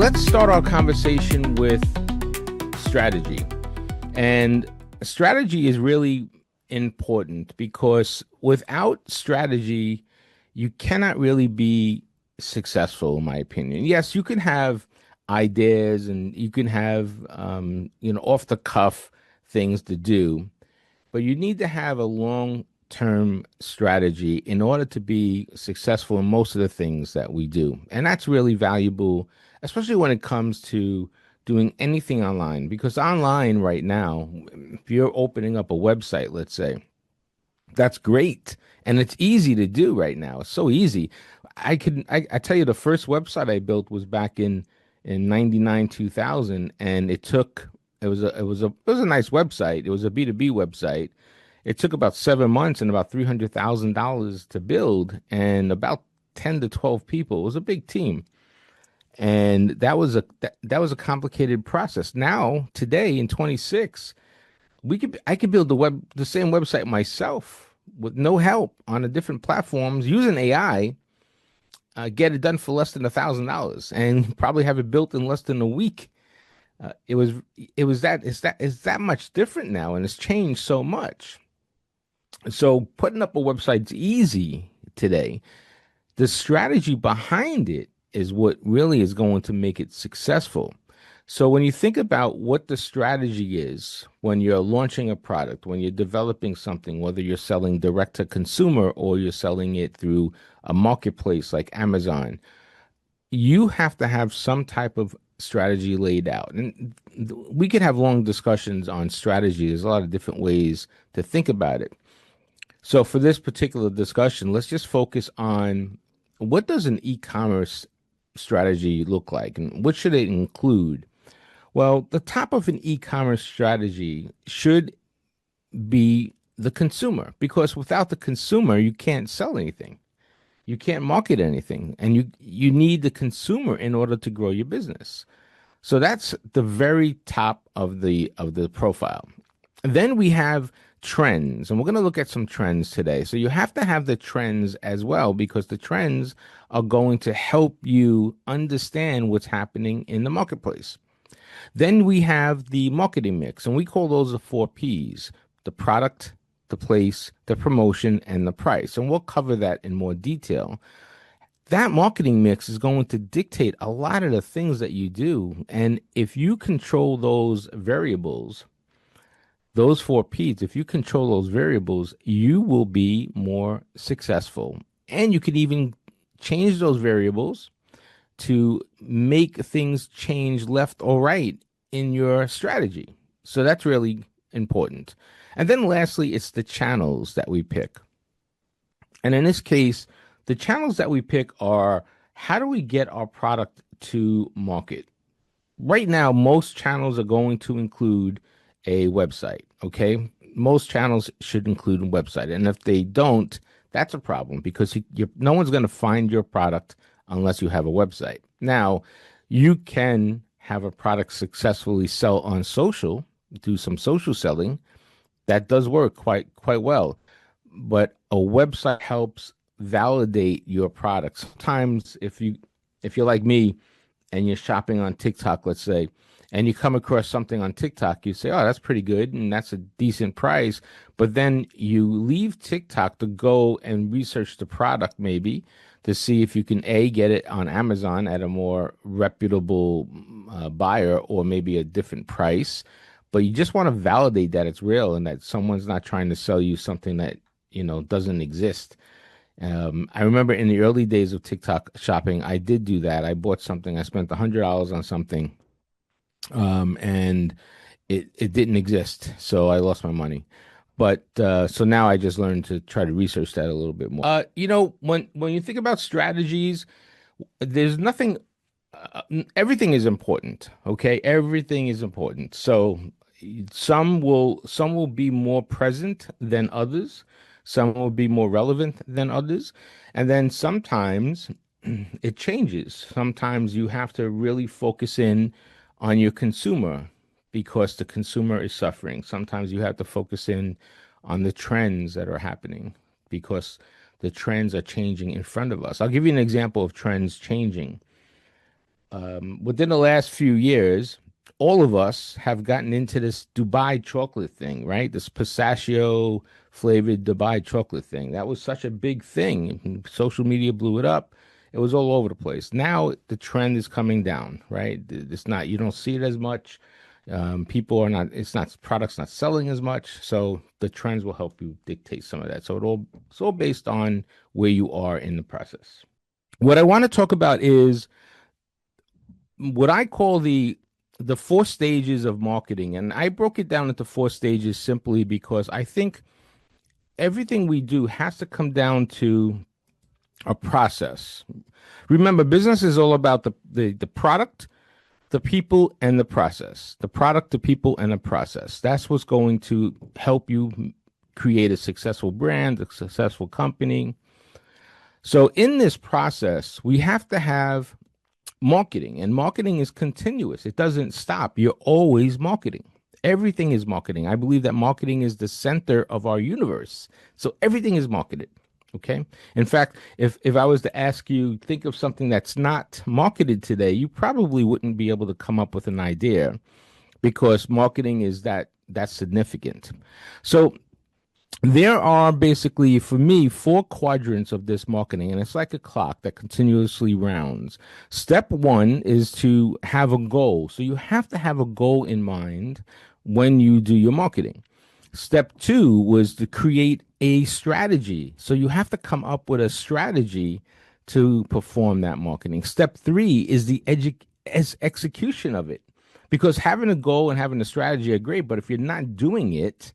let's start our conversation with strategy. And strategy is really important because without strategy, you cannot really be successful, in my opinion. Yes, you can have ideas and you can have, off the cuff things to do, but you need to have a long term strategy in order to be successful in most of the things that we do. And that's really valuable, especially when it comes to doing anything online. Because online right now, if you're opening up a website, let's say, that's great. And it's easy to do right now. It's so easy. I tell you, the first website I built was back in 99, 2000, and it was a nice website. It was a B2B website. It took about 7 months and about $300,000 to build and about 10 to 12 people. It was a big team. And that was a complicated process. Now, today in 26, I could build the same website myself with no help on the different platforms using AI, get it done for less than $1,000 and probably have it built in less than a week. It was it's that much different now, and it's changed so much. So putting up a website's easy today. The strategy behind it is what really is going to make it successful. So when you think about what the strategy is when you're launching a product, when you're developing something, whether you're selling direct to consumer or you're selling it through a marketplace like Amazon, you have to have some type of strategy laid out. And we could have long discussions on strategy. There's a lot of different ways to think about it. So for this particular discussion, let's just focus on what does an e-commerce strategy look like and what should it include? Well, the top of an e-commerce strategy should be the consumer, because without the consumer, you can't sell anything. You can't market anything, and you need the consumer in order to grow your business. So that's the very top of the profile. And then we have trends, and we're going to look at some trends today. So you have to have the trends as well, because the trends are going to help you understand what's happening in the marketplace. Then we have the marketing mix, and we call those the 4 Ps: the product, the place, the promotion, and the price. And we'll cover that in more detail. That marketing mix is going to dictate a lot of the things that you do. And if you control those variables, those 4 Ps, if you control those variables, you will be more successful. And you can even change those variables to make things change left or right in your strategy. So that's really important. And then lastly, it's the channels that we pick. And in this case, the channels that we pick are, how do we get our product to market? Right now, most channels are going to include a website, okay? Most channels should include a website. And if they don't, that's a problem, because no one's going to find your product unless you have a website. Now, you can have a product successfully sell on social, do some social selling. That does work quite well. But a website helps validate your product. Sometimes if you're like me and you're shopping on TikTok, let's say, and you come across something on TikTok, you say, oh, that's pretty good and that's a decent price. But then you leave TikTok to go and research the product, maybe to see if you can get it on Amazon at a more reputable buyer, or maybe a different price. But you just want to validate that it's real and that someone's not trying to sell you something that, doesn't exist. I remember in the early days of TikTok shopping, I did do that. I bought something. I spent $100 on something, and it didn't exist. So I lost my money. But so now I just learned to try to research that a little bit more. When you think about strategies, there's nothing. Everything is important. Okay, everything is important. So some will be more present than others. Some will be more relevant than others. And then sometimes it changes. Sometimes you have to really focus in on your consumer because the consumer is suffering. Sometimes you have to focus in on the trends that are happening because the trends are changing in front of us. I'll give you an example of trends changing. within the last few years, all of us have gotten into this Dubai chocolate thing, right? This pistachio flavored Dubai chocolate thing. That was such a big thing. Social media blew it up. It was all over the place. Now the trend is coming down, right? It's not, you don't see it as much. People are not, it's not, products not selling as much. So the trends will help you dictate some of that. So it's all based on where you are in the process. What I want to talk about is what I call the four stages of marketing, and I broke it down into four stages simply because I think everything we do has to come down to a process. Remember, business is all about the product, the people, and the process. The product, the people, and the process. That's what's going to help you create a successful brand, a successful company. So in this process, we have to have marketing, and marketing is continuous. It doesn't stop. You're always marketing. Everything is marketing. I believe that marketing is the center of our universe. So everything is marketed. Okay. In fact, if I was to ask you, think of something that's not marketed today, you probably wouldn't be able to come up with an idea because marketing is that's significant. So there are basically, for me, four quadrants of this marketing, and it's like a clock that continuously rounds. Step one is to have a goal. So you have to have a goal in mind when you do your marketing. Step two was to create a strategy. So you have to come up with a strategy to perform that marketing. Step three is the execution of it. Because having a goal and having a strategy are great, but if you're not doing it,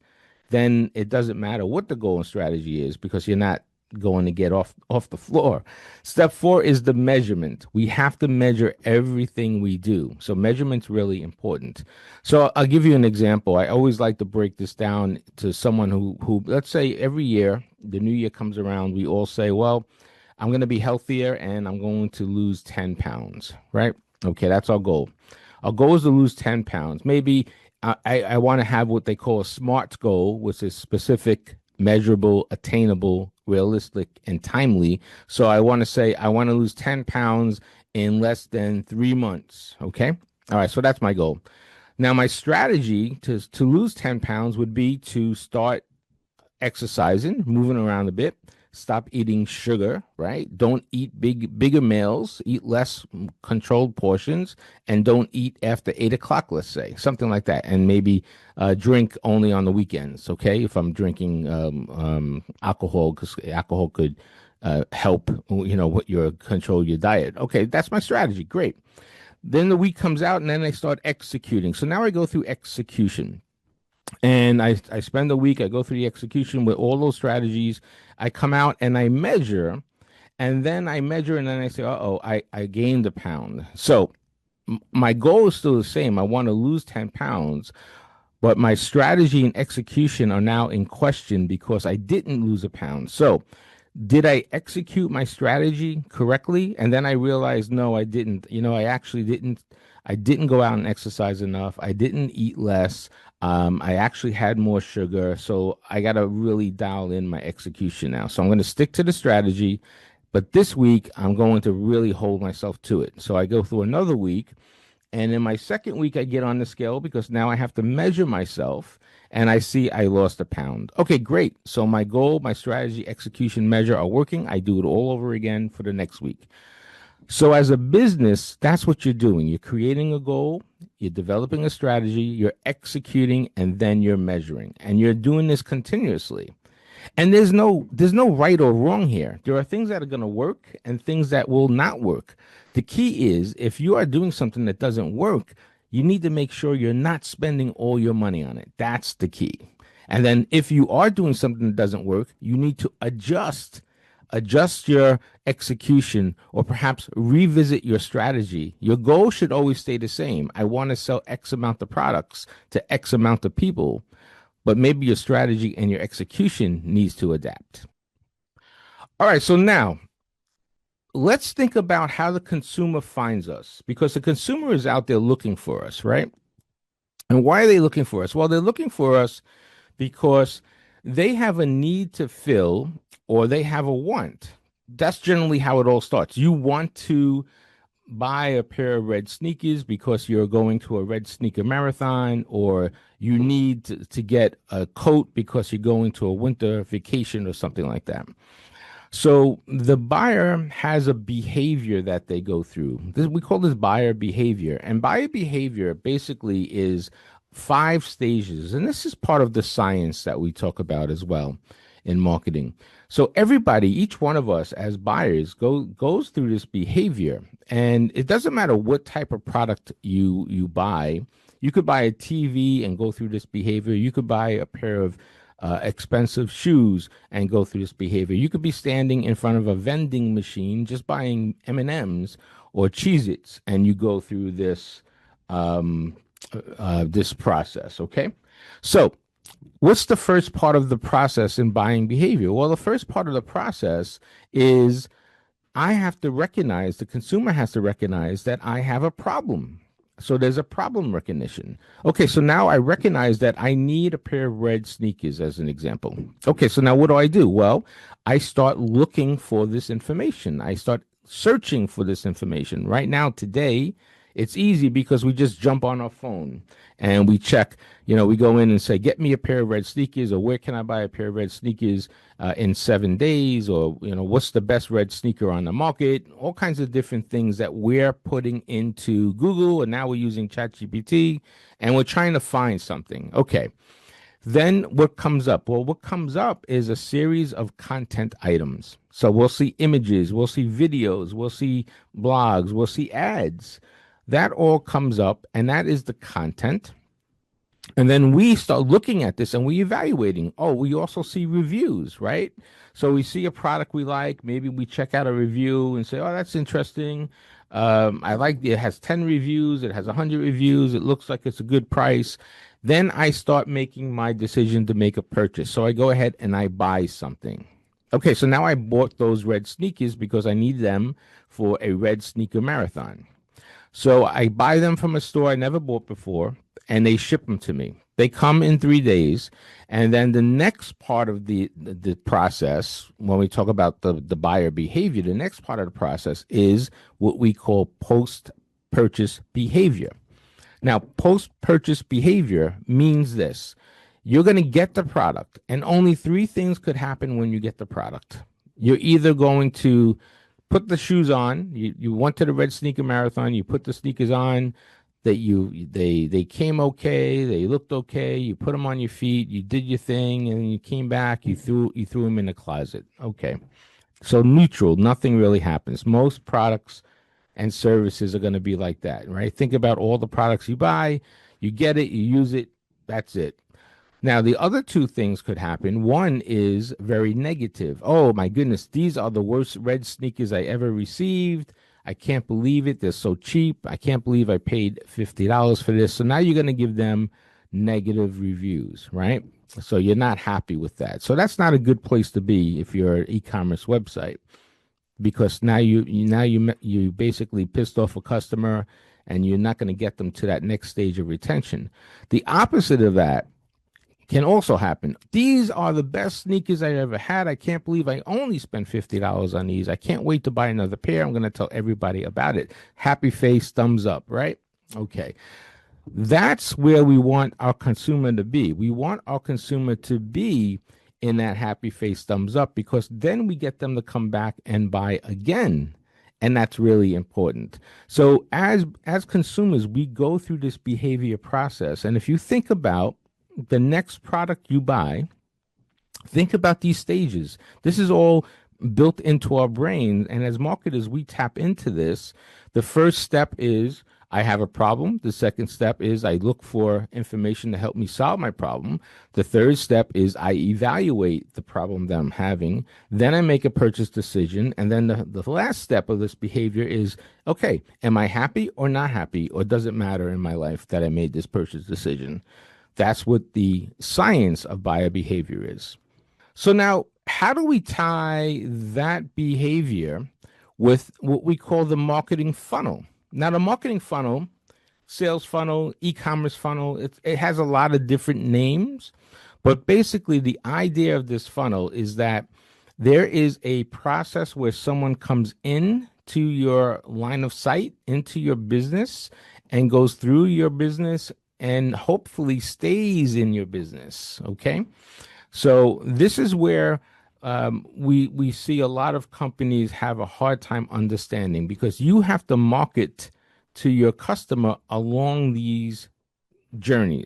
then it doesn't matter what the goal and strategy is because you're not going to get off the floor. Step four is the measurement. We have to measure everything we do. So measurement's really important. So I'll give you an example. I always like to break this down to someone who let's say every year, the new year comes around, we all say, well, I'm going to be healthier and I'm going to lose 10 pounds, right? Okay, that's our goal. Our goal is to lose 10 pounds. Maybe I want to have what they call a SMART goal, which is specific, measurable, attainable, realistic, and timely. So I want to say I want to lose 10 pounds in less than 3 months. Okay. All right. So that's my goal. Now, my strategy to lose 10 pounds would be to start exercising, moving around a bit, stop eating sugar, right? Don't eat bigger meals, eat less controlled portions, and don't eat after 8 o'clock, let's say, something like that. And maybe drink only on the weekends, okay? If I'm drinking alcohol, because alcohol could help, what your control your diet. Okay, that's my strategy. Great. Then the week comes out and then I start executing. So now I go through execution. And I spend a week, I go through the execution with all those strategies. I come out and I measure, and then I say, uh-oh, I gained a pound. So my goal is still the same. I want to lose 10 pounds, but my strategy and execution are now in question because I didn't lose a pound. So did I execute my strategy correctly? And then I realized, no, I didn't. I actually didn't. I didn't go out and exercise enough. I didn't eat less. I actually had more sugar. So I got to really dial in my execution now. So I'm going to stick to the strategy. But this week, I'm going to really hold myself to it. So I go through another week. And in my second week, I get on the scale because now I have to measure myself and I see I lost a pound. Okay, great. So my goal, my strategy, execution, measure are working. I do it all over again for the next week. So as a business, that's what you're doing. You're creating a goal, you're developing a strategy, you're executing, and then you're measuring. And you're doing this continuously. And there's no right or wrong here. There are things that are going to work and things that will not work. The key is if you are doing something that doesn't work, you need to make sure you're not spending all your money on it. That's the key. And then if you are doing something that doesn't work, you need to adjust your execution or perhaps revisit your strategy. Your goal should always stay the same. I want to sell X amount of products to X amount of people, but maybe your strategy and your execution needs to adapt. All right, so now let's think about how the consumer finds us because the consumer is out there looking for us, right? And why are they looking for us? Well, they're looking for us because they have a need to fill or they have a want. That's generally how it all starts. You want to buy a pair of red sneakers because you're going to a red sneaker marathon, or you need to get a coat because you're going to a winter vacation or something like that. So the buyer has a behavior that they go through. We call this buyer behavior. And buyer behavior basically is 5 stages. And this is part of the science that we talk about as well in marketing. So everybody, each one of us as buyers goes through this behavior. And it doesn't matter what type of product you buy. You could buy a TV and go through this behavior. You could buy a pair of expensive shoes and go through this behavior. You could be standing in front of a vending machine just buying M&Ms or Cheez-Its, and you go through this process. Okay, so what's the first part of the process in buying behavior? Well, the first part of the process is I have to recognize, the consumer has to recognize that I have a problem. So there's a problem recognition. Okay, so now I recognize that I need a pair of red sneakers as an example. Okay, so now what do? Well, I start looking for this information. I start searching for this information. Right now, today, it's easy because we just jump on our phone and we check, we go in and say, get me a pair of red sneakers, or where can I buy a pair of red sneakers in 7 days, or, what's the best red sneaker on the market, all kinds of different things that we're putting into Google. And now we're using ChatGPT and we're trying to find something. Okay. Then what comes up? Well, what comes up is a series of content items. So we'll see images, we'll see videos, we'll see blogs, we'll see ads. That all comes up, and that is the content. And then we start looking at this and we evaluating. Oh, we also see reviews, right? So we see a product we like. Maybe we check out a review and say, oh, that's interesting. I like it has 10 reviews. It has 100 reviews. It looks like it's a good price. Then I start making my decision to make a purchase. So I go ahead and I buy something. Okay, so now I bought those red sneakers because I need them for a red sneaker marathon. So I buy them from a store I never bought before, and they ship them to me. They come in 3 days, and then the next part of the process, when we talk about the buyer behavior, the next part of the process is what we call post-purchase behavior. Now, post-purchase behavior means this. You're going to get the product, and only 3 things could happen when you get the product. You're either going to put the shoes on. You went to the red sneaker marathon. You put the sneakers on. They came okay. They looked okay. You put them on your feet. You did your thing, and then you came back. You threw them in the closet. Okay, so neutral. Nothing really happens. Most products and services are going to be like that, right? Think about all the products you buy. You get it. You use it. That's it. Now, the other 2 things could happen. One is very negative. Oh, my goodness, these are the worst red sneakers I ever received. I can't believe it. They're so cheap. I can't believe I paid $50 for this. So now you're going to give them negative reviews, right? So you're not happy with that. So that's not a good place to be if you're an e-commerce website, because now you basically pissed off a customer and you're not going to get them to that next stage of retention. The opposite of that can also happen. These are the best sneakers I ever had. I can't believe I only spent $50 on these. I can't wait to buy another pair. I'm going to tell everybody about it. Happy face, thumbs up, right? Okay. That's where we want our consumer to be. We want our consumer to be in that happy face, thumbs up, because then we get them to come back and buy again. And that's really important. So as consumers, we go through this behavior process. And if you think about the next product you buy, think about these stages. This is all built into our brain. And as marketers, we tap into this. The first step is I have a problem. The second step is I look for information to help me solve my problem. The third step is I evaluate the problem that I'm having. Then I make a purchase decision. And then the last step of this behavior is, okay, am I happy or not happy? Or does it matter in my life that I made this purchase decision? That's what the science of buyer behavior is. So now, how do we tie that behavior with what we call the marketing funnel? Now, the marketing funnel, sales funnel, e-commerce funnel, it has a lot of different names, but basically the idea of this funnel is that There is a process where someone comes in to your line of sight, into your business, and goes through your business and hopefully stays in your business. Okay. So this is where we see a lot of companies have a hard time understanding because you have to market to your customer along this journey.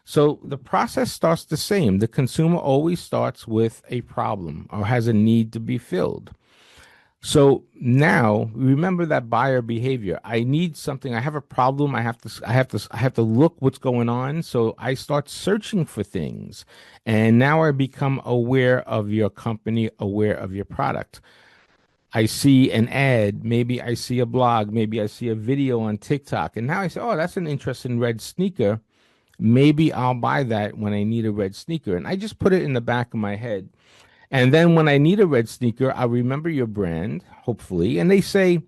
So the process starts the same. The consumer always starts with a problem or has a need to be filled. So now remember that buyer behavior. I need something. I have a problem. I have to look what's going on. So I start searching for things. And now I become aware of your company, aware of your product. I see an ad, maybe I see a blog, maybe I see a video on TikTok. And now I say, oh, that's an interesting red sneaker. Maybe I'll buy that when I need a red sneaker. And I just put it in the back of my head. And then when I need a red sneaker, I'll remember your brand, hopefully. And they say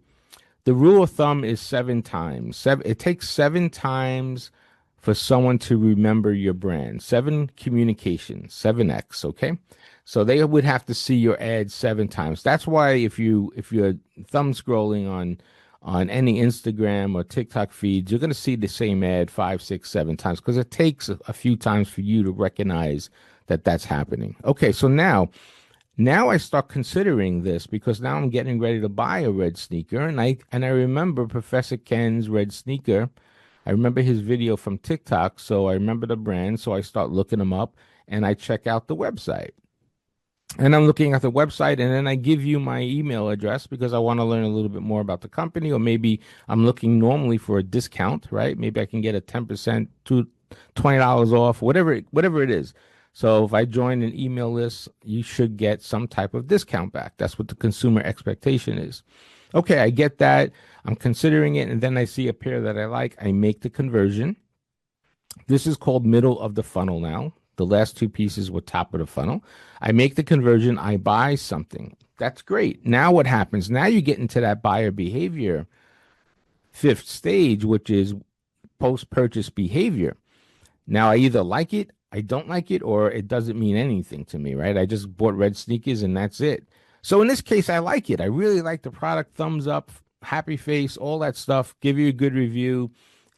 the rule of thumb is 7 times. It takes 7 times for someone to remember your brand. 7 communications, 7x, okay? So they would have to see your ad 7 times. That's why if you're thumb scrolling on any Instagram or TikTok feeds, you're going to see the same ad 5, 6, 7 times because it takes a few times for you to recognize that that's happening. Okay, so now I start considering this because now I'm getting ready to buy a red sneaker, and I remember Professor Ken's red sneaker. I remember his video from TikTok, so I remember the brand, so I start looking them up and I check out the website. And I'm looking at the website, and then I give you my email address because I want to learn a little bit more about the company, or maybe I'm looking normally for a discount, right? Maybe I can get a 10% to $20 off, whatever it is. So if I join an email list, you should get some type of discount back. That's what the consumer expectation is. Okay, I get that. I'm considering it, and then I see a pair that I like. I make the conversion. This is called middle of the funnel now. The last 2 pieces were top of the funnel. I make the conversion. I buy something. That's great. Now what happens? Now you get into that buyer behavior fifth stage, which is post-purchase behavior. Now I either like it, I don't like it, or it doesn't mean anything to me, right? I just bought red sneakers and that's it. So in this case, I like it. I really like the product. Thumbs up, happy face, all that stuff. Give you a good review.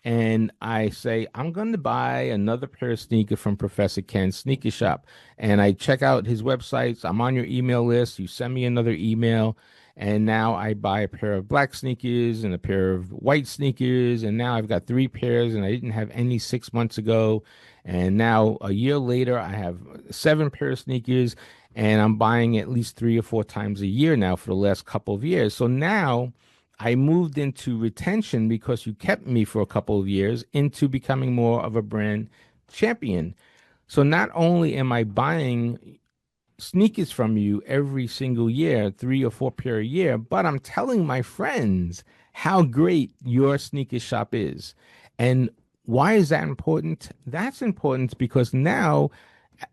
And I say, I'm going to buy another pair of sneakers from Professor Ken's Sneaker Shop. And I check out his websites. I'm on your email list. You send me another email. And now I buy a pair of black sneakers and a pair of white sneakers. And now I've got 3 pairs, and I didn't have any 6 months ago. And now a year later, I have 7 pair of sneakers, and I'm buying at least 3 or 4 times a year now for the last couple of years. So now I moved into retention because you kept me for a couple of years into becoming more of a brand champion. So not only am I buying sneakers from you every single year, 3 or 4 pair a year, but I'm telling my friends how great your sneaker shop is. And why is that important? That's important because now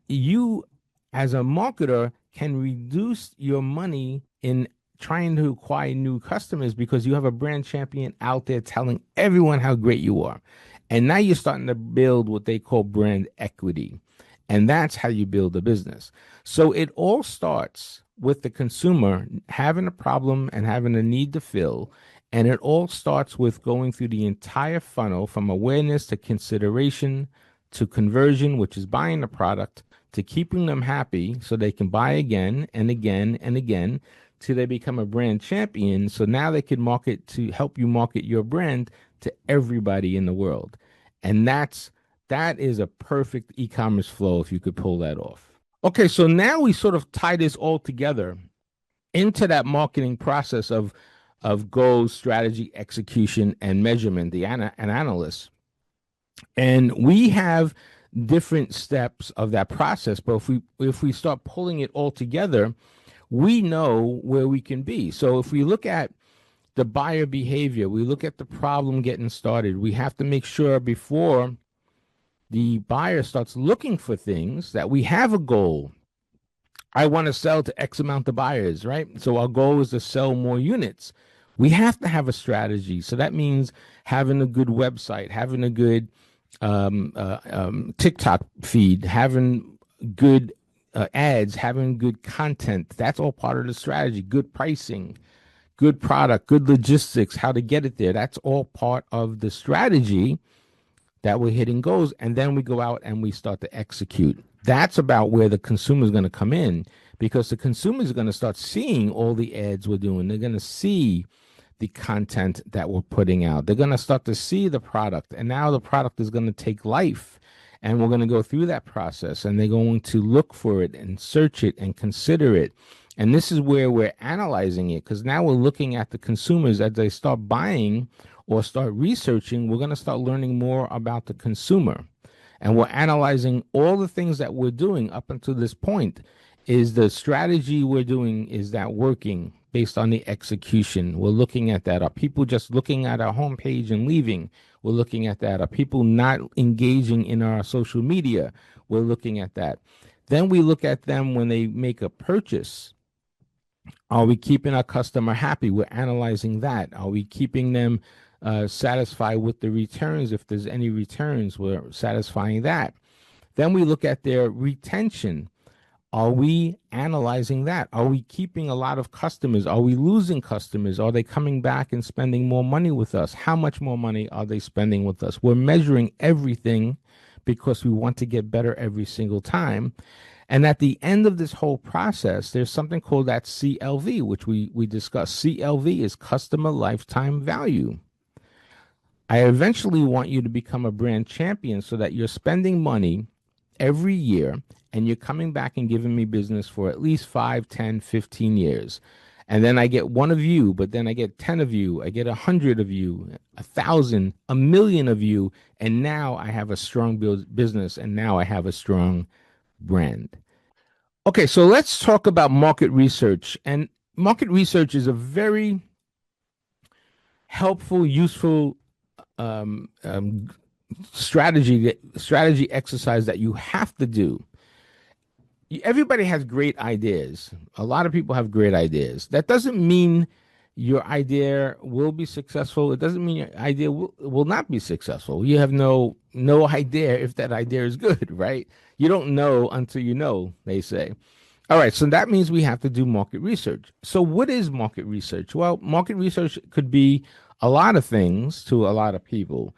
you, as a marketer, can reduce your money in trying to acquire new customers because you have a brand champion out there telling everyone how great you are. And now you're starting to build what they call brand equity. And that's how you build a business. So it all starts with the consumer having a problem and having a need to fill. And it all starts with going through the entire funnel from awareness to consideration to conversion, which is buying the product, to keeping them happy so they can buy again and again and again till they become a brand champion. So now they can market to help you market your brand to everybody in the world. And that is a perfect e-commerce flow if you could pull that off. Okay, so now we sort of tie this all together into that marketing process of goals, strategy, execution, and measurement, an analyst. And we have different steps of that process, but if we start pulling it all together, we know where we can be. So if we look at the buyer behavior, we look at the problem getting started, we have to make sure before the buyer starts looking for things that we have a goal. I want to sell to X amount of buyers, right? So our goal is to sell more units. We have to have a strategy. So that means having a good website, having a good TikTok feed, having good ads, having good content. That's all part of the strategy. Good pricing, good product, good logistics, how to get it there. That's all part of the strategy that we're hitting goals. And then we go out and we start to execute. That's about where the consumer is going to come in, because the consumer is going to start seeing all the ads we're doing. They're going to see the content that we're putting out. They're going to start to see the product. And now the product is going to take life. And we're going to go through that process, and they're going to look for it and search it and consider it. And this is where we're analyzing it, because now we're looking at the consumers as they start buying or start researching. We're going to start learning more about the consumer. And we're analyzing all the things that we're doing up until this point. Is the strategy we're doing, is that working based on the execution? We're looking at that. Are people just looking at our homepage and leaving? We're looking at that. Are people not engaging in our social media? We're looking at that. Then we look at them when they make a purchase. Are we keeping our customer happy? We're analyzing that. Are we keeping them satisfied with the returns? If there's any returns, we're satisfying that. Then we look at their retention. Are we analyzing that? Are we keeping a lot of customers? Are we losing customers? Are they coming back and spending more money with us? How much more money are they spending with us? We're measuring everything because we want to get better every single time. And at the end of this whole process, there's something called that CLV, which we discussed. CLV is customer lifetime value. I eventually want you to become a brand champion so that you're spending money every year and you're coming back and giving me business for at least 5, 10, 15 years. And then I get one of you, but then I get 10 of you, I get 100 of you, 1,000, 1,000,000 of you. And now I have a strong business, and now I have a strong brand. Okay, so let's talk about market research. And market research is a very helpful, useful strategy exercise that you have to do. Everybody has great ideas. A lot of people have great ideas. That doesn't mean your idea will be successful. It doesn't mean your idea will not be successful. You have no idea if that idea is good, right? You don't know until you know, they say. All right, so that means we have to do market research. So what is market research? Well, market research could be a lot of things to a lot of people.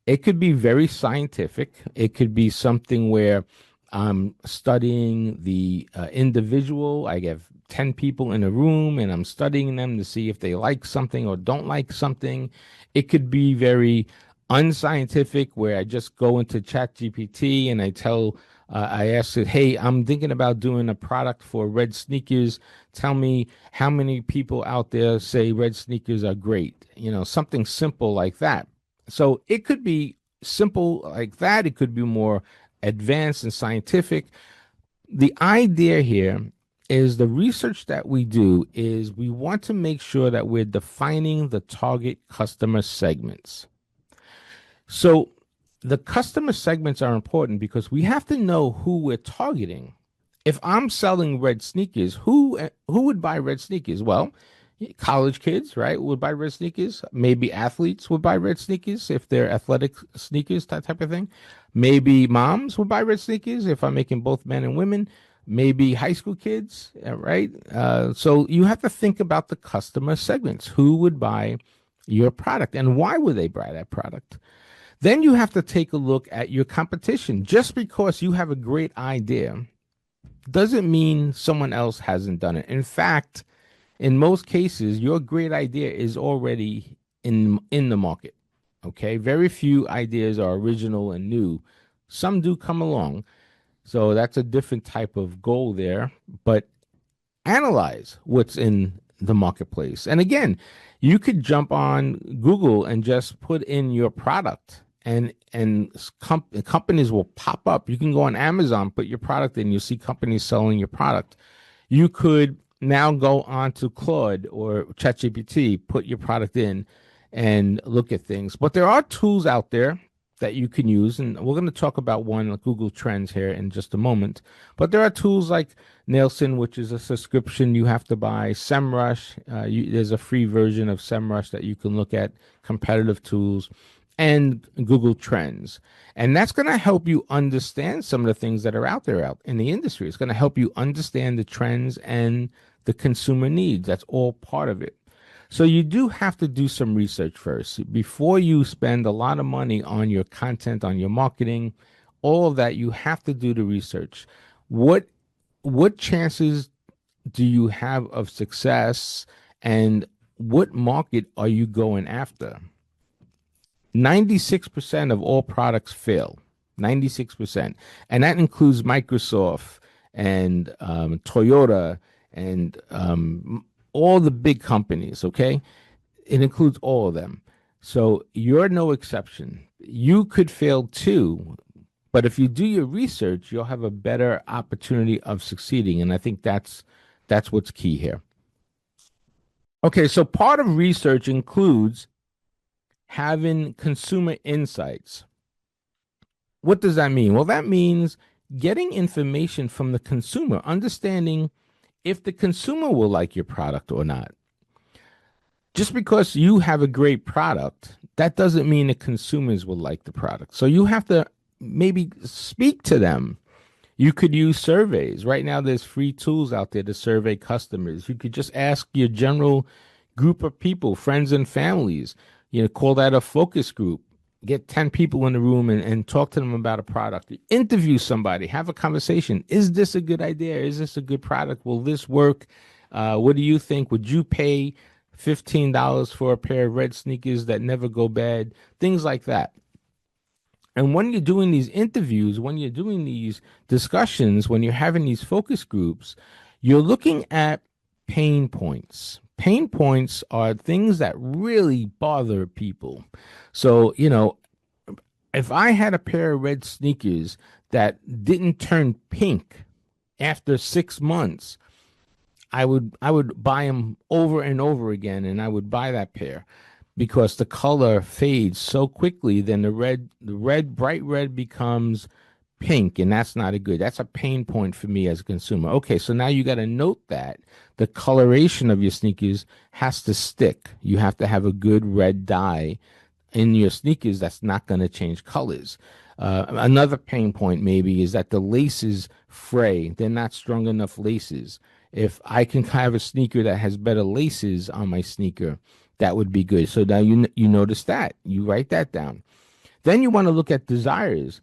It could be very scientific. It could be something where I'm studying the individual. I have 10 people in a room and I'm studying them to see if they like something or don't like something. It could be very unscientific, where I just go into ChatGPT and I ask it, hey, I'm thinking about doing a product for red sneakers. Tell me how many people out there say red sneakers are great. Something simple like that. So it could be simple like that. It could be more advanced and scientific. The idea here is the research that we do is we want to make sure that we're defining the target customer segments. So the customer segments are important because we have to know who we're targeting. If I'm selling red sneakers, who would buy red sneakers? Well, college kids, right, would buy red sneakers. Maybe athletes would buy red sneakers if they're athletic sneakers, that type of thing. Maybe moms would buy red sneakers if I'm making both men and women. Maybe high school kids, right? So you have to think about the customer segments. Who would buy your product and why would they buy that product? Then you have to take a look at your competition. Just because you have a great idea doesn't mean someone else hasn't done it. In fact, in most cases, your great idea is already in the market. Okay, very few ideas are original and new. Some do come along. So that's a different type of goal there. But analyze what's in the marketplace. And again, you could jump on Google and just put in your product, and companies will pop up. You can go on Amazon, put your product in, you'll see companies selling your product. You could now go on to Claude or ChatGPT, put your product in and look at things. But there are tools out there that you can use, and we're going to talk about one, like Google Trends, here in just a moment. But there are tools like Nielsen, which is a subscription you have to buy. SEMrush, there's a free version of SEMrush that you can look at, competitive tools. and Google Trends. And that's going to help you understand some of the things that are out there out in the industry. It's going to help you understand the trends and the consumer needs. That's all part of it. So you do have to do some research first before you spend a lot of money on your content, on your marketing, all of that. You have to do the research. What what chances do you have of success, and what market are you going after? 96% of all products fail. 96%. And that includes Microsoft and Toyota and all the big companies, okay? It includes all of them. So you're no exception. You could fail too, but if you do your research, you'll have a better opportunity of succeeding. And I think that's what's key here. Okay, so part of research includes having consumer insights. What does that mean? Well, that means getting information from the consumer, understanding if the consumer will like your product or not. Just because you have a great product, that doesn't mean the consumers will like the product. So you have to maybe speak to them. You could use surveys. Right now, there's free tools out there to survey customers. You could just ask your general group of people, friends and families, call that a focus group. Get 10 people in the room and talk to them about a product. Interview somebody, have a conversation. Is this a good idea? Is this a good product? Will this work? What do you think? Would you pay $15 for a pair of red sneakers that never go bad? Things like that. And when you're doing these interviews, when you're doing these discussions, when you're having these focus groups, you're looking at pain points. Pain points are things that really bother people. So, if I had a pair of red sneakers that didn't turn pink after 6 months, I would buy them over and over again, and I would buy that pair because the color fades so quickly. Then bright red becomes pink, and that's not a good. That's a pain point for me as a consumer. Okay, so now you got to note that the coloration of your sneakers has to stick. You have to have a good red dye in your sneakers that's not going to change colors. Another pain point maybe is that the laces fray. They're not strong enough laces. If I can have a sneaker that has better laces on my sneaker, that would be good. So now you notice that. You write that down. Then you want to look at desires.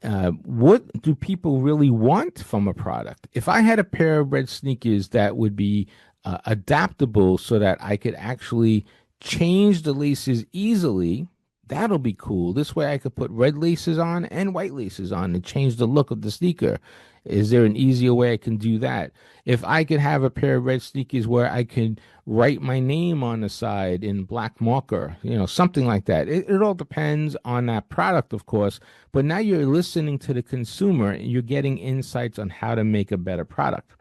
What do people really want from a product? If I had a pair of red sneakers that would be adaptable so that I could actually change the laces easily, that'll be cool. This way I could put red laces on and white laces on and change the look of the sneaker. Is there an easier way I can do that? If I could have a pair of red sneakers where I could write my name on the side in black marker, something like that. It all depends on that product, of course. But now you're listening to the consumer and you're getting insights on how to make a better product.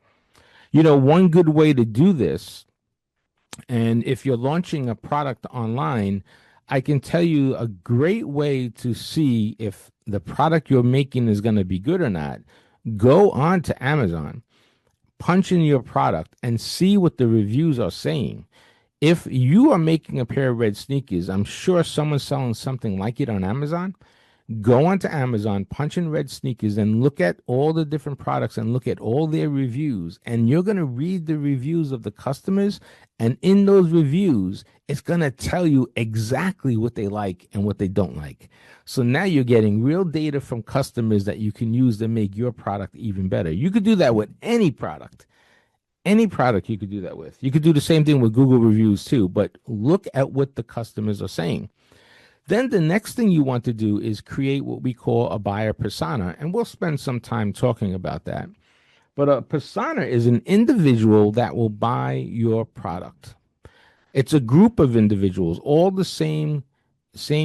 One good way to do this, and if you're launching a product online, I can tell you a great way to see if the product you're making is going to be good or not. Go on to Amazon, punch in your product, and see what the reviews are saying. If you are making a pair of red sneakers, I'm sure someone's selling something like it on Amazon. Go onto Amazon, punch in red sneakers, and look at all the different products and look at all their reviews. And you're going to read the reviews of the customers. And in those reviews, it's going to tell you exactly what they like and what they don't like. So now you're getting real data from customers that you can use to make your product even better. You could do that with any product. Any product you could do that with. You could do the same thing with Google reviews too, but look at what the customers are saying. Then the next thing you want to do is create what we call a buyer persona, and we'll spend some time talking about that. But a persona is an individual that will buy your product. It's a group of individuals, all the same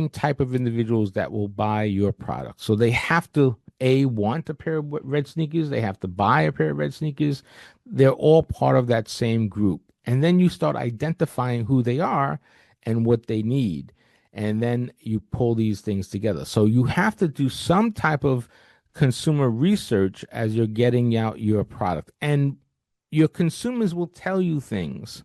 type of individuals that will buy your product. So they have to want a pair of red sneakers, they have to buy a pair of red sneakers. They're all part of that same group. And then you start identifying who they are and what they need. And then you pull these things together. So you have to do some type of consumer research as you're getting out your product. And your consumers will tell you things.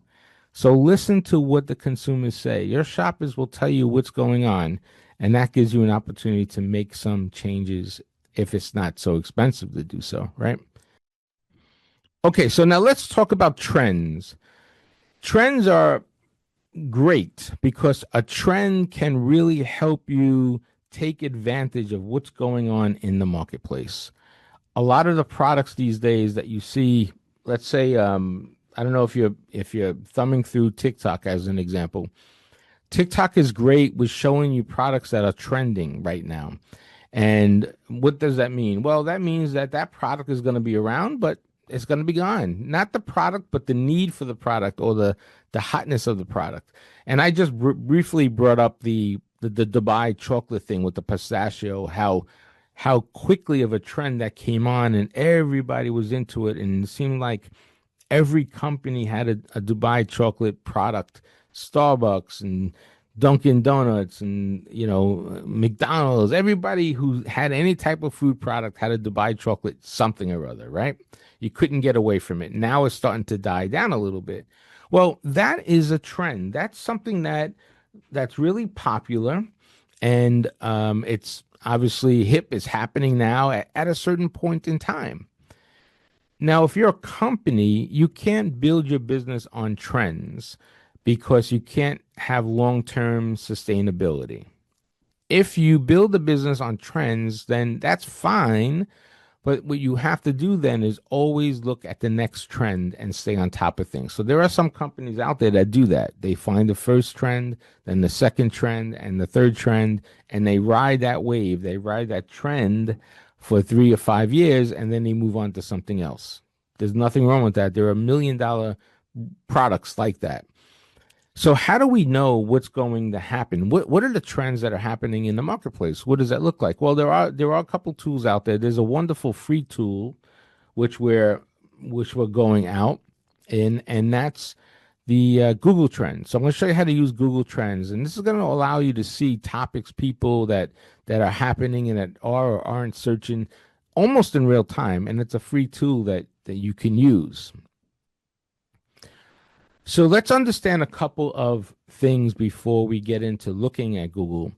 So listen to what the consumers say. Your shoppers will tell you what's going on. And that gives you an opportunity to make some changes if it's not so expensive to do so, right? Okay, so now let's talk about trends. Trends are great because a trend can really help you take advantage of what's going on in the marketplace. A lot of the products these days that you see, let's say, I don't know if you're thumbing through TikTok as an example. TikTok is great with showing you products that are trending right now. And what does that mean? Well, that means that that product is going to be around, but it's going to be gone. Not the product, but the need for the product or the hotness of the product. And I just briefly brought up the Dubai chocolate thing with the pistachio, how quickly of a trend that came on and everybody was into it, and it seemed like every company had a Dubai chocolate product, Starbucks and Dunkin' Donuts and McDonald's. Everybody who had any type of food product had a Dubai chocolate something or other, right? You couldn't get away from it. Now it's starting to die down a little bit. Well, that is a trend. That's something that's really popular, and it's obviously hip. It's happening now at a certain point in time. Now, if you're a company, you can't build your business on trends because you can't have long-term sustainability. If you build a business on trends, then that's fine. But what you have to do then is always look at the next trend and stay on top of things. So there are some companies out there that do that. They find the first trend, then the second trend, and the third trend, and they ride that wave. They ride that trend for 3 or 5 years, and then they move on to something else. There's nothing wrong with that. There are $1 million products like that. So how do we know what's going to happen? What are the trends that are happening in the marketplace? What does that look like? Well, there are a couple tools out there. There's a wonderful free tool which we're going out in, and that's the Google Trends. So I'm going to show you how to use Google Trends, and this is going to allow you to see topics, people that are happening and that are or aren't searching almost in real time, and it's a free tool that you can use. So let's understand a couple of things before we get into looking at Google.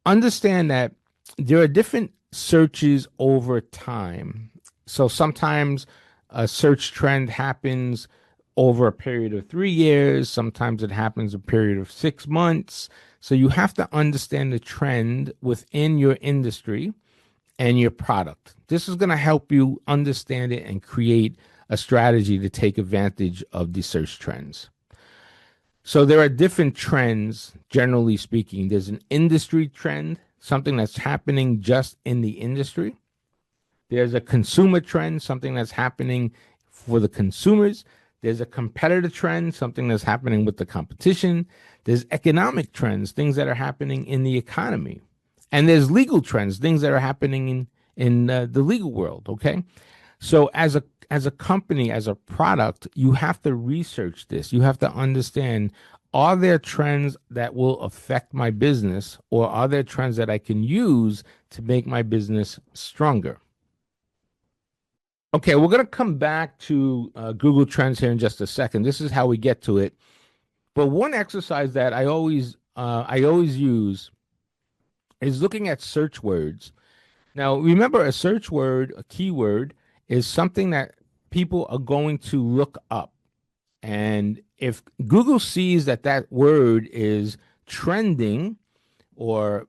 Understand that there are different searches over time. So sometimes a search trend happens over a period of 3 years. Sometimes it happens a period of 6 months. So you have to understand the trend within your industry and your product. This is going to help you understand it and create a strategy to take advantage of the search trends. So there are different trends, generally speaking. There's an industry trend, something that's happening just in the industry. There's a consumer trend, something that's happening for the consumers. There's a competitor trend, something that's happening with the competition. There's economic trends, things that are happening in the economy. And there's legal trends, things that are happening in the legal world, okay? So as a company, as a product, you have to research this. You have to understand, are there trends that will affect my business, or are there trends that I can use to make my business stronger? Okay, we're going to come back to Google Trends here in just a second. This is how we get to it. But one exercise that I always use is looking at search words. Now, remember, a search word, a keyword, is something that people are going to look up. And if Google sees that that word is trending or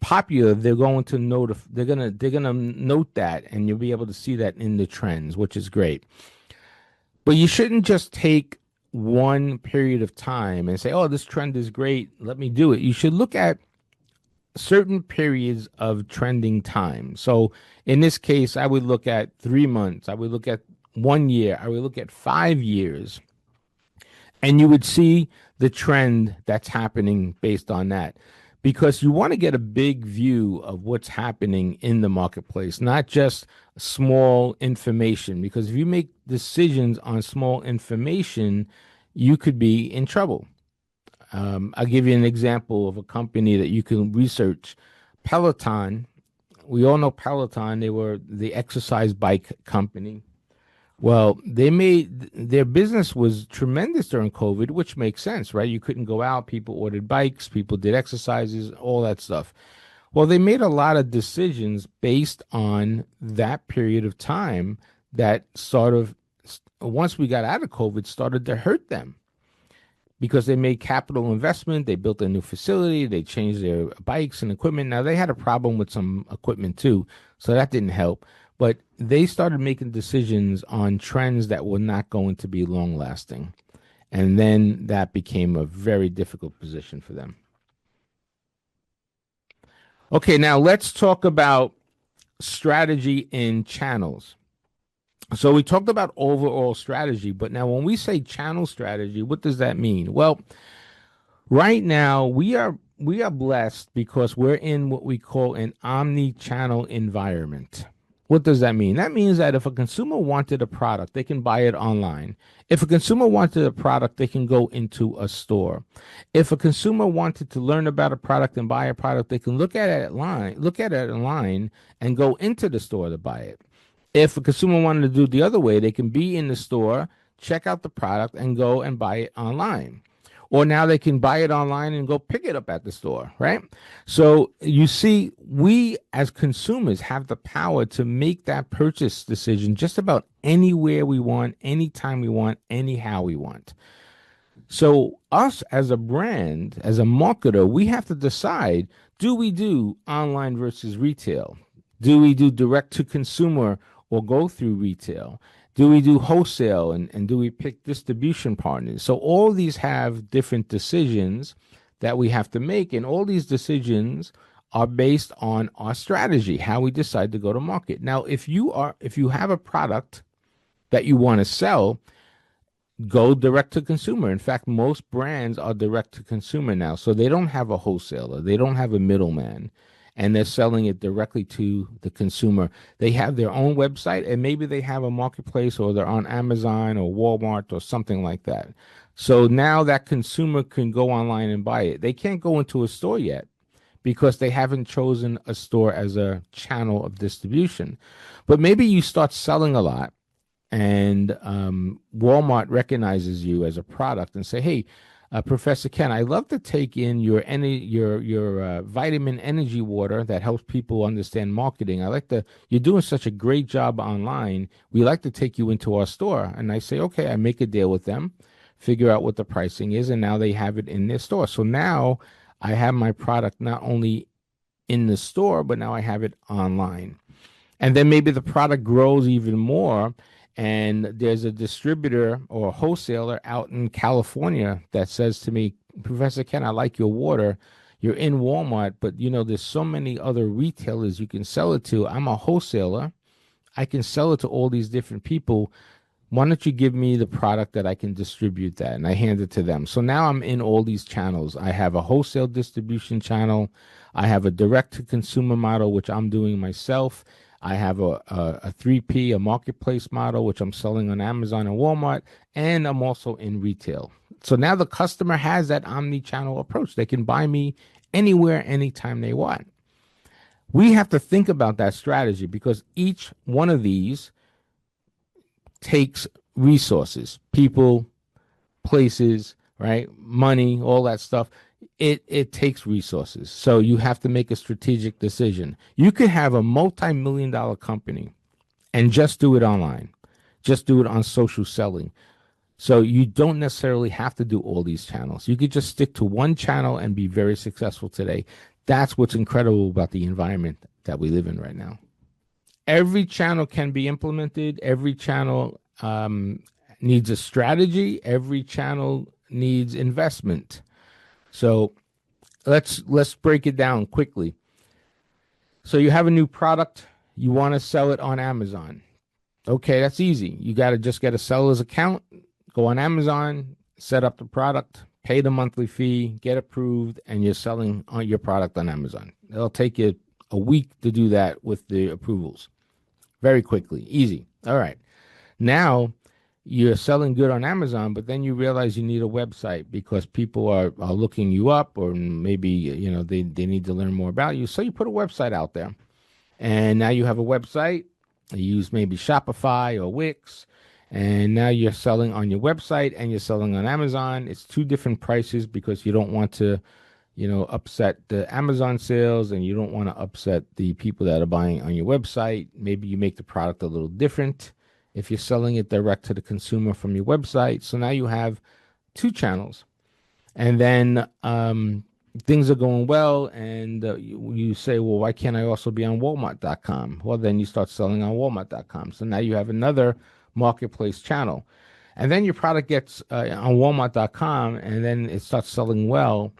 popular, they're going to note that, and you'll be able to see that in the trends, which is great. But you shouldn't just take one period of time and say, "Oh, this trend is great, let me do it." You should look at certain periods of trending time. So in this case, I would look at 3 months, I would look at 1 year, I would look at 5 years, and you would see the trend that's happening based on that. Because you want to get a big view of what's happening in the marketplace, not just small information. Because if you make decisions on small information, you could be in trouble. I'll give you an example of a company that you can research. Peloton. We all know Peloton. They were the exercise bike company. Well, they made their business was tremendous during COVID, which makes sense, right? You couldn't go out. People ordered bikes, people did exercises, all that stuff. Well, they made a lot of decisions based on that period of time that sort of, once we got out of COVID, started to hurt them because they made capital investment. They built a new facility. They changed their bikes and equipment. Now they had a problem with some equipment too, so that didn't help. But they started making decisions on trends that were not going to be long lasting. And then that became a very difficult position for them. Okay, now let's talk about strategy in channels. So we talked about overall strategy, but now when we say channel strategy, what does that mean? Well, right now we are blessed because we're in what we call an omni-channel environment. What does that mean? That means that if a consumer wanted a product, they can buy it online. If a consumer wanted a product, they can go into a store. If a consumer wanted to learn about a product and buy a product, they can look at it online and go into the store to buy it. If a consumer wanted to do it the other way, they can be in the store, check out the product, and go and buy it online. Or now they can buy it online and go pick it up at the store, right? So you see, we as consumers have the power to make that purchase decision just about anywhere we want, anytime we want, anyhow we want. So, us as a brand, as a marketer, we have to decide, do we do online versus retail? Do we do direct to consumer or go through retail? Do we do wholesale and do we pick distribution partners? So, all these have different decisions that we have to make, and all these decisions are based on our strategy, how we decide to go to market. Now, if you have a product that you want to sell, go direct to consumer. In fact, most brands are direct to consumer now. So they don't have a wholesaler, they don't have a middleman, and they're selling it directly to the consumer. They have their own website, and maybe they have a marketplace, or they're on Amazon or Walmart or something like that. So now that consumer can go online and buy it. They can't go into a store yet because they haven't chosen a store as a channel of distribution. But maybe you start selling a lot and Walmart recognizes you as a product and say, "Hey, Professor Ken, I love to take in your vitamin energy water that helps people understand marketing. I like to You're doing such a great job online. We like to take you into our store." And I say, "Okay," I make a deal with them, figure out what the pricing is, and now they have it in their store. So now I have my product not only in the store, but now I have it online. And then maybe the product grows even more. And there's a distributor or a wholesaler out in California that says to me, "Professor Ken, I like your water. You're in Walmart, but there's so many other retailers you can sell it to. I'm a wholesaler. I can sell it to all these different people. Why don't you give me the product that I can distribute that?" And I hand it to them. So now I'm in all these channels. I have a wholesale distribution channel. I have a direct to consumer model, which I'm doing myself. I have a 3P, a marketplace model, which I'm selling on Amazon and Walmart. And I'm also in retail. So now the customer has that omni channel approach. They can buy me anywhere, anytime they want. We have to think about that strategy because each one of these takes resources, people, places, right? Money, all that stuff. It takes resources. So you have to make a strategic decision. You could have a multi-million-dollar company and just do it online. Just do it on social selling. So you don't necessarily have to do all these channels. You could just stick to one channel and be very successful today. That's what's incredible about the environment that we live in right now. Every channel can be implemented. Every channel needs a strategy. Every channel needs investment. So let's break it down quickly. So you have a new product. You want to sell it on Amazon. Okay, that's easy. You got to just get a seller's account, go on Amazon, set up the product, pay the monthly fee, get approved, and you're selling on your product on Amazon. It'll take you a week to do that with the approvals. Very quickly, easy. All right. Now you're selling good on Amazon, but then you realize you need a website because people are looking you up, or maybe they need to learn more about you. So you put a website out there, and now you have a website. You use maybe Shopify or Wix, And now you're selling on your website and you're selling on Amazon. It's two different prices because you don't want to, upset the Amazon sales and you don't want to upset the people that are buying on your website. Maybe you make the product a little different if you're selling it direct to the consumer from your website. So now you have two channels. And then things are going well, and you say, well, why can't I also be on Walmart.com? Well, then you start selling on Walmart.com. So now you have another marketplace channel. And then your product gets on Walmart.com, and then it starts selling well.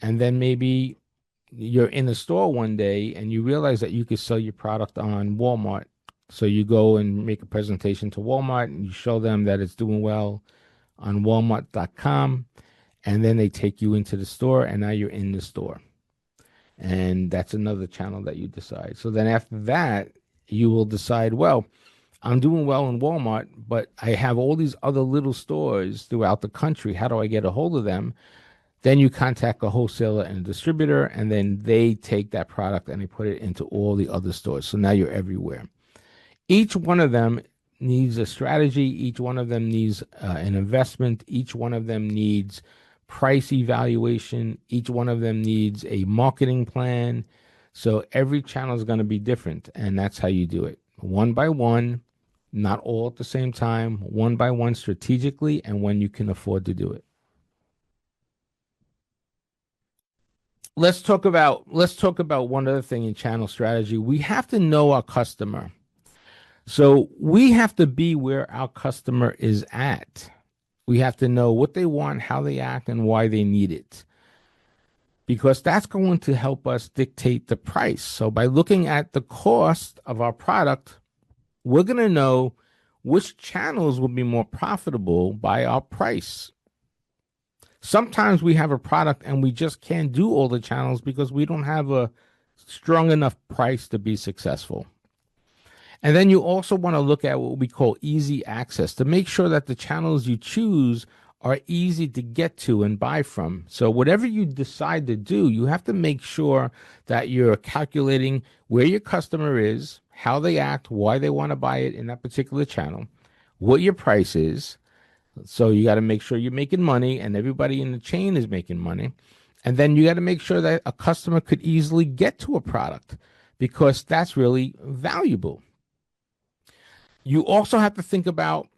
And then maybe you're in the store one day and you realize that you could sell your product on Walmart. So you go and make a presentation to Walmart and you show them that it's doing well on Walmart.com, and then they take you into the store, and now you're in the store. And that's another channel that you decide. So then after that, you will decide, well, I'm doing well in Walmart, but I have all these other little stores throughout the country. How do I get a hold of them? Then you contact a wholesaler and a distributor, and then they take that product and they put it into all the other stores. So now you're everywhere. Each one of them needs a strategy. Each one of them needs an investment. Each one of them needs price evaluation. Each one of them needs a marketing plan. So every channel is going to be different, and that's how you do it. One by one, not all at the same time, one by one strategically, and when you can afford to do it. Let's talk about one other thing in channel strategy. We have to know our customer. So we have to be where our customer is at. We have to know what they want, how they act, and why they need it. Because that's going to help us dictate the price. So by looking at the cost of our product, we're going to know which channels will be more profitable by our price. Sometimes we have a product and we just can't do all the channels because we don't have a strong enough price to be successful. And then you also want to look at what we call easy access to make sure that the channels you choose are easy to get to and buy from. So whatever you decide to do, you have to make sure that you're calculating where your customer is, how they act, why they want to buy it in that particular channel, what your price is. So you got to make sure you're making money and everybody in the chain is making money. And then you got to make sure that a customer could easily get to a product because that's really valuable. You also have to think about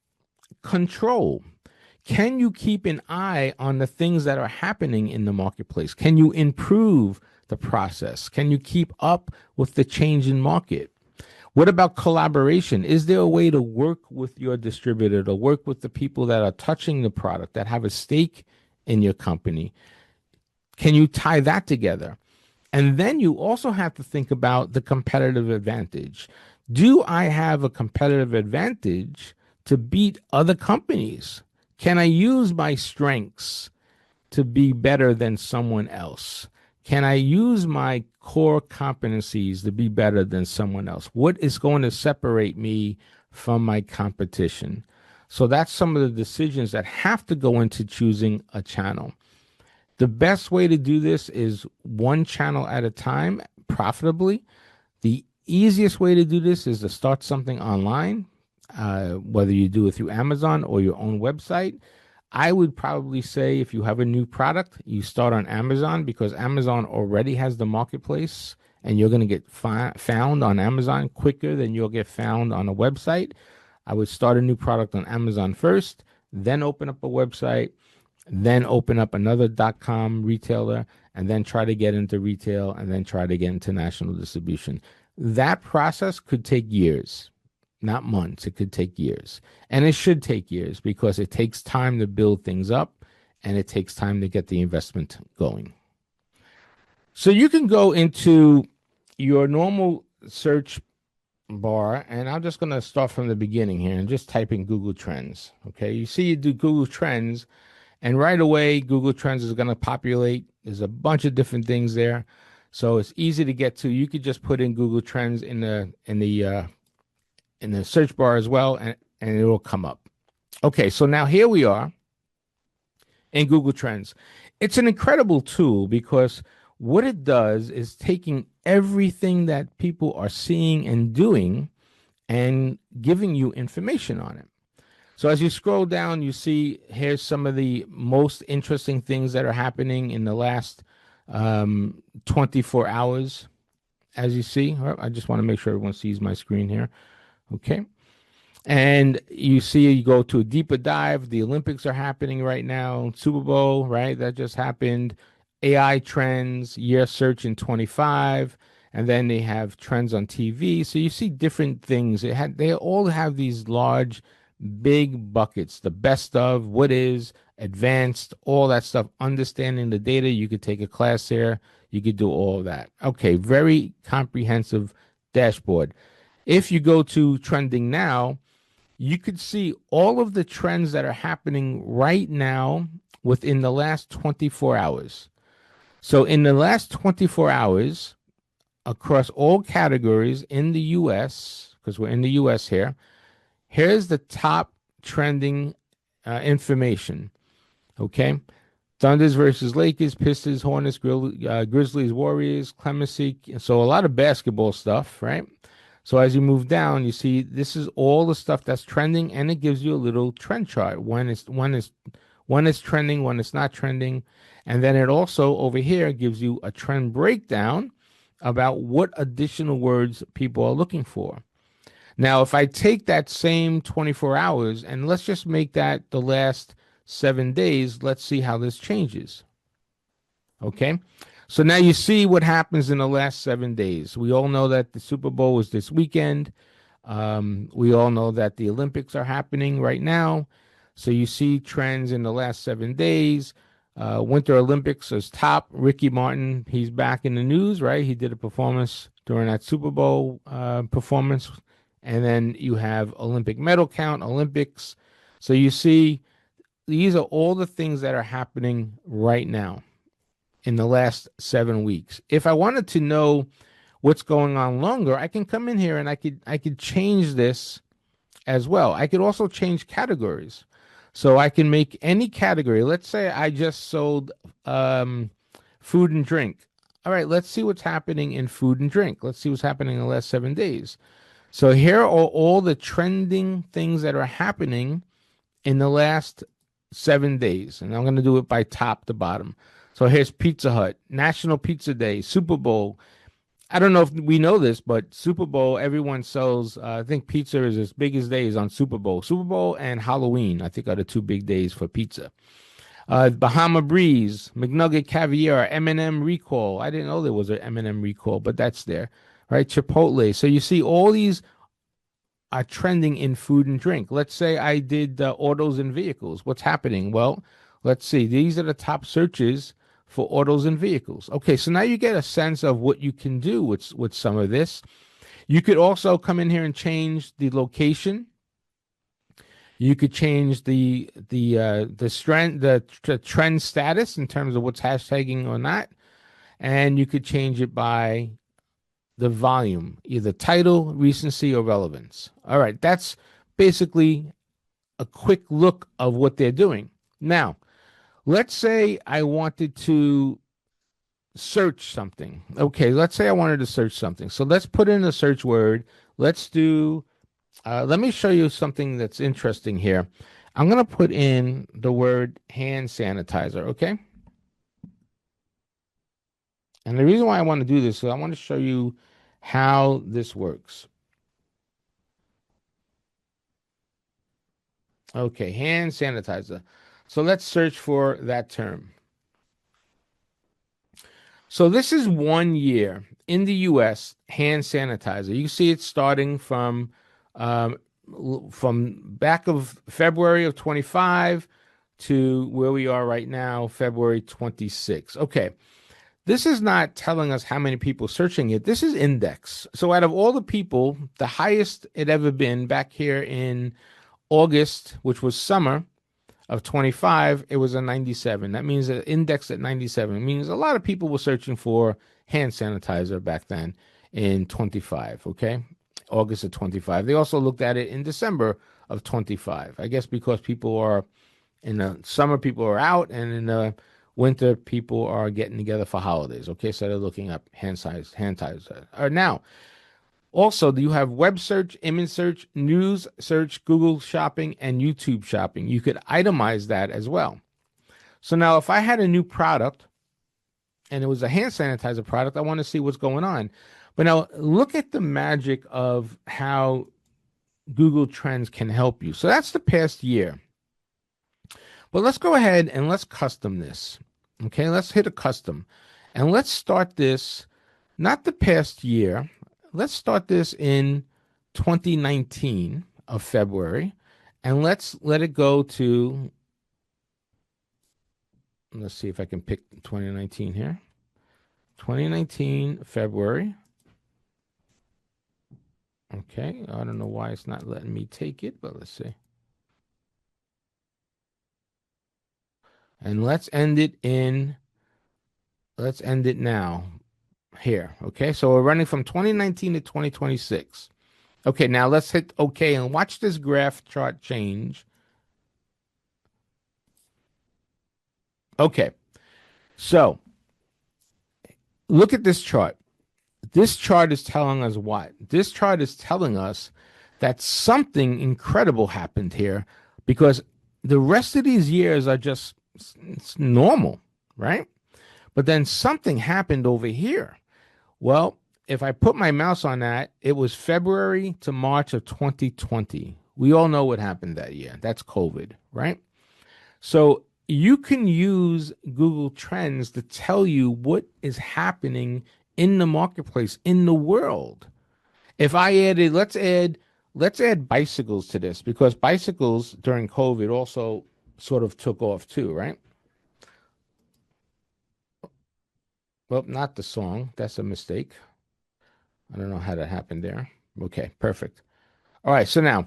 control. Can you keep an eye on the things that are happening in the marketplace? Can you improve the process? Can you keep up with the change in market? What about collaboration? Is there a way to work with your distributor, to work with the people that are touching the product, that have a stake in your company? Can you tie that together? And then you also have to think about the competitive advantage. Do I have a competitive advantage to beat other companies? Can I use my strengths to be better than someone else? Can I use my core competencies to be better than someone else? What is going to separate me from my competition? So that's some of the decisions that have to go into choosing a channel. The best way to do this is one channel at a time profitably. The easiest way to do this is to start something online, whether you do it through Amazon or your own website. I would probably say if you have a new product, you start on Amazon because Amazon already has the marketplace and you're going to get found on Amazon quicker than you'll get found on a website. I would start a new product on Amazon first, then open up a website, then open up another .com retailer, and then try to get into retail and then try to get into national distribution. That process could take years. Not months. It could take years. And it should take years because it takes time to build things up and it takes time to get the investment going. So you can go into your normal search bar, and I'm just going to start from the beginning here and just type in Google Trends. Okay, you see you do Google Trends, and right away Google Trends is going to populate. There's a bunch of different things there. So it's easy to get to. You could just put in Google Trends in the search bar as well, and it will come up. Okay, so now here we are in Google Trends. It's an incredible tool because what it does is taking everything that people are seeing and doing and giving you information on it. So as you scroll down, you see here's some of the most interesting things that are happening in the last 24 hours. As you see, I just want to make sure everyone sees my screen here. Okay. And you see, you go to a deeper dive. The Olympics are happening right now. Super Bowl, right? That just happened. AI trends, year search in 25. And then they have trends on TV. So you see different things. They all have these large, big buckets. The best of, what is, advanced, all that stuff. Understanding the data. You could take a class here. You could do all of that. Okay, very comprehensive dashboard. If you go to trending now, you could see all of the trends that are happening right now within the last 24 hours. So, in the last 24 hours, across all categories in the US, because we're in the US here, here's the top trending information. Okay. Thunders versus Lakers, Pistons, Hornets, Grizzlies, Warriors, Clemency. So, a lot of basketball stuff, right? So as you move down, you see this is all the stuff that's trending, and it gives you a little trend chart when it's trending, when it's not trending, and then it also over here gives you a trend breakdown about what additional words people are looking for. Now, if I take that same 24 hours and let's just make that the last 7 days, let's see how this changes. Okay. So now you see what happens in the last 7 days. We all know that the Super Bowl was this weekend. We all know that the Olympics are happening right now. So you see trends in the last 7 days. Winter Olympics is top. Ricky Martin, he's back in the news, right? He did a performance during that Super Bowl performance. And then you have Olympic medal count, Olympics. So you see, these are all the things that are happening right now in the last 7 weeks. If I wanted to know what's going on longer, I can come in here and I could change this as well. I could also change categories. So I can make any category. Let's say I just sold food and drink. All right, let's see what's happening in food and drink. Let's see what's happening in the last 7 days. So here are all the trending things that are happening in the last 7 days. And I'm going to do it by top to bottom. So here's Pizza Hut, National Pizza Day, Super Bowl. I don't know if we know this, but Super Bowl, everyone sells, I think pizza is as big as days on Super Bowl. Super Bowl and Halloween, I think, are the two big days for pizza. Bahama Breeze, McNugget Caviar, M&M Recall. I didn't know there was an M&M Recall, but that's there, right? Chipotle. So you see all these are trending in food and drink. Let's say I did autos and vehicles. What's happening? Well, let's see. These are the top searches for autos and vehicles. Okay, so now you get a sense of what you can do with some of this. You could also come in here and change the location. You could change the trend status in terms of what's hashtagging or not, and you could change it by the volume, either title, recency, or relevance. All right, that's basically a quick look of what they're doing. Now, let's say I wanted to search something. Okay, let's say I wanted to search something. So let's put in a search word. Let's do, let me show you something that's interesting here. I'm going to put in the word hand sanitizer, okay? And the reason why I want to do this is I want to show you how this works. Okay, hand sanitizer. So let's search for that term. So this is 1 year in the U.S. hand sanitizer. You see it starting um, from back of February of 25 to where we are right now, February 26. Okay. This is not telling us how many people searching it. This is index. So out of all the people, the highest it ever been back here in August, which was summer of 25, it was a 97. That means an index at 97. It means a lot of people were searching for hand sanitizer back then in 25, okay? August of 25. They also looked at it in December of 25. I guess because people are in the summer, people are out, and in the winter, people are getting together for holidays. Okay, so they're looking up hand sanitizer. Now, Also, you have web search, image search, news search, Google shopping, and YouTube shopping. You could itemize that as well. So now if I had a new product and it was a hand sanitizer product, I want to see what's going on. But now look at the magic of how Google Trends can help you. So that's the past year. But let's go ahead and let's custom this. Okay, let's hit a custom. And let's start this, not the past year. Let's start this in 2019 of February. And let's let it go to, let's see if I can pick 2019 here. 2019 February. Okay, I don't know why it's not letting me take it, but let's see. And let's end it now here. Okay, so we're running from 2019 to 2026. Okay, now let's hit OK and watch this graph chart change. Okay, so look at this chart. This chart is telling us what? This chart is telling us that something incredible happened here because the rest of these years are just it's normal, right? But then something happened over here. Well, if I put my mouse on that, it was February to March of 2020. We all know what happened that year. That's COVID, right? So you can use Google Trends to tell you what is happening in the marketplace, in the world. If I added, let's add bicycles to this because bicycles during COVID also sort of took off too, right? Well, not the song. That's a mistake. I don't know how that happened there. Okay, perfect. All right, so now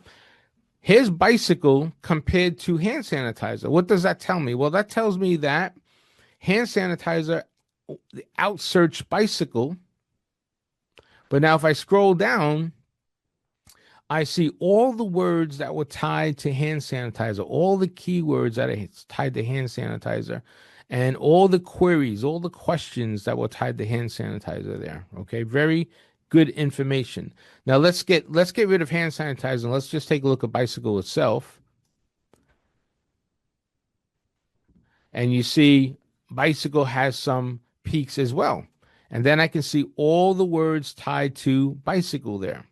here's bicycle compared to hand sanitizer. What does that tell me? Well, that tells me that hand sanitizer outsearched bicycle. But now if I scroll down, I see all the words that were tied to hand sanitizer, all the keywords that are tied to hand sanitizer, and all the queries, all the questions that were tied to hand sanitizer there. Okay, very good information. Now let's get rid of hand sanitizer and let's just take a look at bicycle itself. And you see bicycle has some peaks as well. And then I can see all the words tied to bicycle there.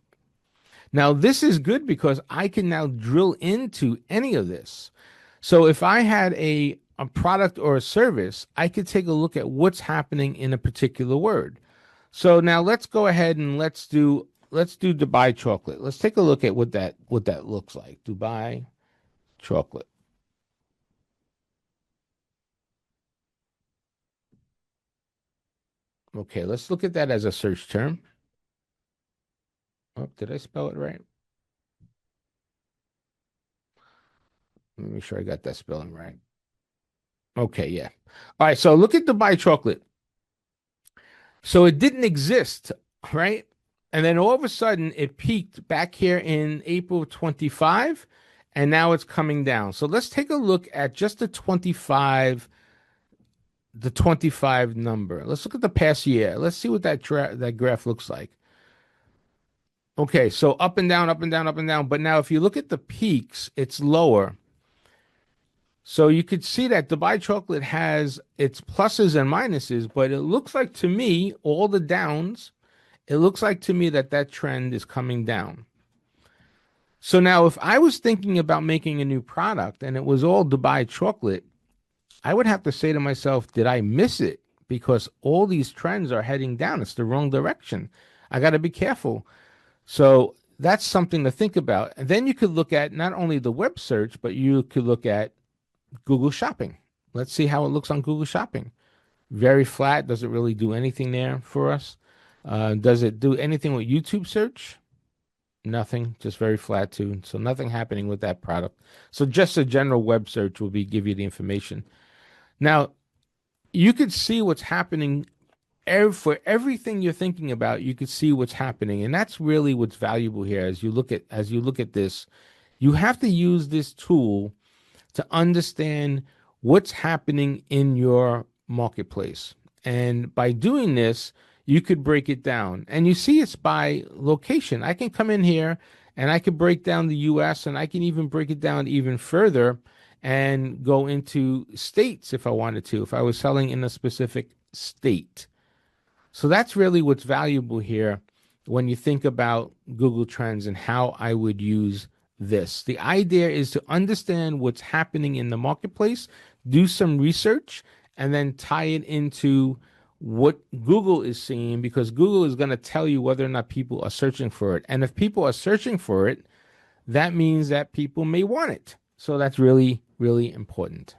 Now, this is good because I can now drill into any of this. So if I had a product or a service, I could take a look at what's happening in a particular word. So now let's go ahead and let's do Dubai chocolate. Let's take a look at what that looks like. Dubai chocolate. Okay, let's look at that as a search term. Oh, did I spell it right? Let me make sure I got that spelling right. Okay, yeah. All right, so look at Dubai chocolate. So it didn't exist, right? And then all of a sudden it peaked back here in April 25, and now it's coming down. So let's take a look at just the 25 number. Let's look at the past year. Let's see what that graph looks like. Okay, so up and down, up and down, up and down. But now if you look at the peaks, it's lower. So you could see that Dubai chocolate has its pluses and minuses, but it looks like to me, all the downs, it looks like to me that that trend is coming down. So now if I was thinking about making a new product and it was all Dubai chocolate, I would have to say to myself, did I miss it? Because all these trends are heading down. It's the wrong direction. I got to be careful. So that's something to think about. And then you could look at not only the web search, but you could look at Google Shopping. Let's see how it looks on Google Shopping. Very flat. Does it really do anything there for us? Does it do anything with YouTube search? Nothing. Just very flat too. So nothing happening with that product. So just a general web search will give you the information. Now, you could see what's happening for everything you're thinking about. You could see what's happening, and that's really what's valuable here. As you look at this, you have to use this tool to understand what's happening in your marketplace. And by doing this, you could break it down. And you see it's by location. I can come in here and I could break down the US, and I can even break it down even further and go into states if I wanted to, if I was selling in a specific state. So that's really what's valuable here when you think about Google Trends and how I would use this. The idea is to understand what's happening in the marketplace, do some research, and then tie it into what Google is seeing, because Google is going to tell you whether or not people are searching for it. And if people are searching for it, that means that people may want it. So that's really, really important.